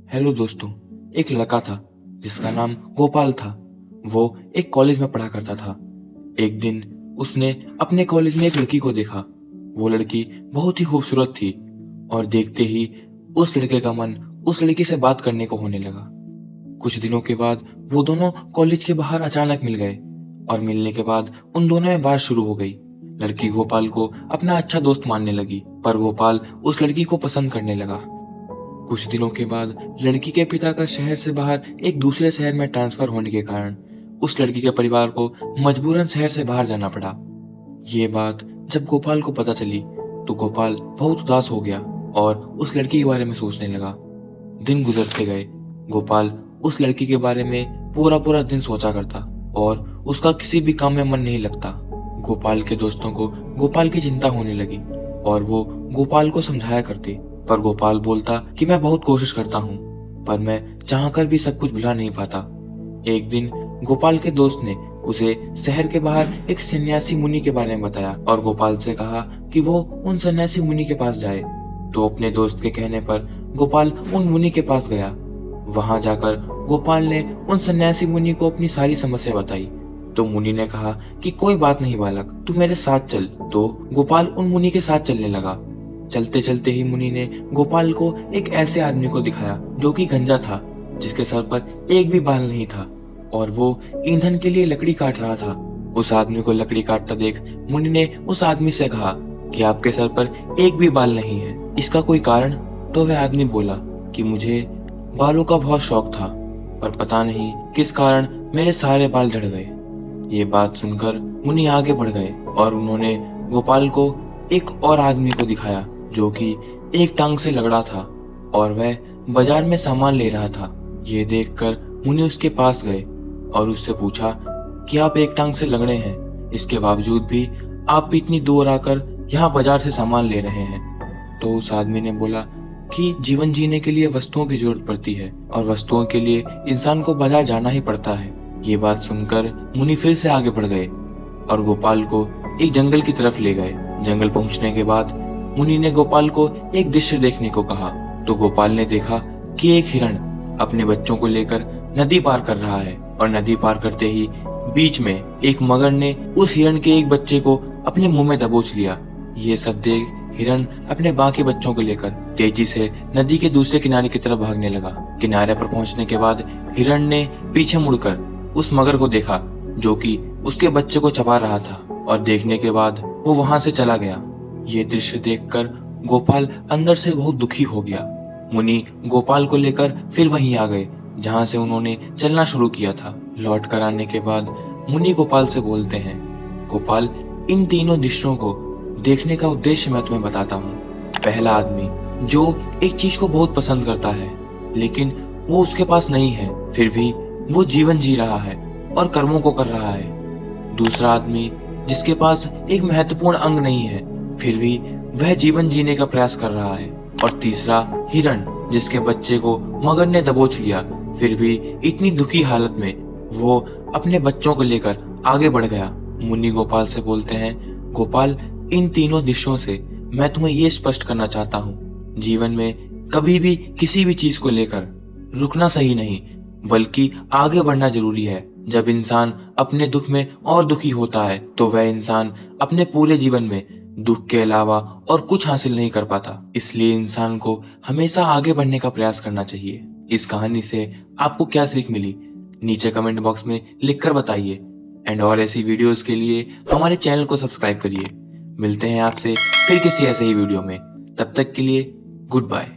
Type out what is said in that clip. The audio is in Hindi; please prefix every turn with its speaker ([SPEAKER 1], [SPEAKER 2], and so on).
[SPEAKER 1] हेलो दोस्तों। एक लड़का था जिसका नाम गोपाल था। वो एक कॉलेज में पढ़ा करता था। एक दिन उसने अपने कॉलेज में एक लड़की को देखा। वो लड़की बहुत ही खूबसूरत थी और देखते ही उस लड़के का मन उस लड़की से बात करने को होने लगा। कुछ दिनों के बाद वो दोनों कॉलेज के बाहर अचानक मिल गए और मिलने के बाद उन दोनों में बात शुरू हो गई। लड़की गोपाल को अपना अच्छा दोस्त मानने लगी, पर गोपाल उस लड़की को पसंद करने लगा। कुछ दिनों के बाद लड़की के पिता का शहर से बाहर एक दूसरे शहर में ट्रांसफर होने के कारण उस लड़की के परिवार को मजबूरन शहर से बाहर जाना पड़ा। ये बात जब गोपाल को पता चली तो गोपाल बहुत उदास हो गया और उस लड़की के बारे में सोचने लगा। दिन गुजरते गए। गोपाल उस लड़की के बारे में पूरा पूरा दिन सोचा करता और उसका किसी भी काम में मन नहीं लगता। गोपाल के दोस्तों को गोपाल की चिंता होने लगी और वो गोपाल को समझाया करते, पर गोपाल बोलता कि मैं बहुत कोशिश करता हूँ, पर मैं चाहकर भी सब कुछ भुला नहीं पाता। एक दिन गोपाल के दोस्त ने उसे शहर के बाहर एक सन्यासी मुनि के बारे में बताया और गोपाल से कहा कि वो उन सन्यासी मुनि के पास जाए। तो अपने दोस्त के कहने पर गोपाल उन मुनि के पास गया। वहां जाकर गोपाल ने उन सन्यासी मुनि को अपनी सारी समस्या बताई। तो मुनि ने कहा कि कोई बात नहीं बालक, तू मेरे साथ चल। तो गोपाल उन मुनि के साथ चलने लगा। चलते चलते ही मुनि ने गोपाल को एक ऐसे आदमी को दिखाया जो कि गंजा था, जिसके सर पर एक भी बाल नहीं था और वो ईंधन के लिए लकड़ी काट रहा था। उस आदमी को लकड़ी काटता देख मुनि ने उस आदमी से कहा कि आपके सर पर एक भी बाल नहीं है, इसका कोई कारण? तो वह आदमी बोला कि मुझे बालों का बहुत शौक था, पर पता नहीं किस कारण मेरे सारे बाल झड़ गए। ये बात सुनकर मुनि आगे बढ़ गए और उन्होंने गोपाल को एक और आदमी को दिखाया जो कि एक टांग से लगड़ा था और वह बाजार में सामान ले रहा था। ये देखकर मुनि उसके पास गए और उससे पूछा कि आप एक टांग से लगड़े हैं, इसके बावजूद भी आप इतनी दूर आकर यहाँ बाजार से सामान ले रहे हैं। तो उस आदमी ने बोला कि जीवन जीने के लिए वस्तुओं की जरूरत पड़ती है और वस्तुओं के लिए इंसान को बाजार जाना ही पड़ता है। ये बात सुनकर मुनि फिर से आगे बढ़ गए और गोपाल को एक जंगल की तरफ ले गए। जंगल पहुंचने के बाद मुनि ने गोपाल को एक दृश्य देखने को कहा। तो गोपाल ने देखा कि एक हिरण अपने बच्चों को लेकर नदी पार कर रहा है और नदी पार करते ही बीच में एक मगर ने उस हिरण के एक बच्चे को अपने मुंह में दबोच लिया। ये सब देख हिरण अपने बाकी बच्चों को लेकर तेजी से नदी के दूसरे किनारे की तरफ भागने लगा। किनारे पर पहुंचने के बाद हिरण ने पीछे मुड़कर उस मगर को देखा जो कि उसके बच्चे को चबा रहा था और देखने के बाद वो वहां से चला गया। ये दृश्य देखकर गोपाल अंदर से बहुत दुखी हो गया। मुनि गोपाल को लेकर फिर वहीं आ गए जहां से उन्होंने चलना शुरू किया था। लौट कर आने के बाद मुनि गोपाल से बोलते हैं, गोपाल, इन तीनों दृश्यों को देखने का उद्देश्य मैं तुम्हें बताता हूँ। पहला आदमी जो एक चीज को बहुत पसंद करता है लेकिन वो उसके पास नहीं है, फिर भी वो जीवन जी रहा है और कर्मों को कर रहा है। दूसरा आदमी जिसके पास एक महत्वपूर्ण अंग नहीं है, फिर भी वह जीवन जीने का प्रयास कर रहा है। और तीसरा हिरण जिसके बच्चे को मगर ने दबोच लिया, फिर भी इतनी दुखी हालत में वो अपने बच्चों को लेकर आगे बढ़ गया। मुनि गोपाल से बोलते हैं, गोपाल, इन तीनों दृश्यों से मैं तुम्हें ये स्पष्ट करना चाहता हूँ, जीवन में कभी भी किसी भी चीज को लेकर रुकना सही नहीं, बल्कि आगे बढ़ना जरूरी है। जब इंसान अपने दुख में और दुखी होता है तो वह इंसान अपने पूरे जीवन में दुख के अलावा और कुछ हासिल नहीं कर पाता। इसलिए इंसान को हमेशा आगे बढ़ने का प्रयास करना चाहिए। इस कहानी से आपको क्या सीख मिली, नीचे कमेंट बॉक्स में लिखकर बताइए। एंड और ऐसी वीडियोस के लिए हमारे चैनल को सब्सक्राइब करिए। मिलते हैं आपसे फिर किसी ऐसे ही वीडियो में। तब तक के लिए गुड बाय।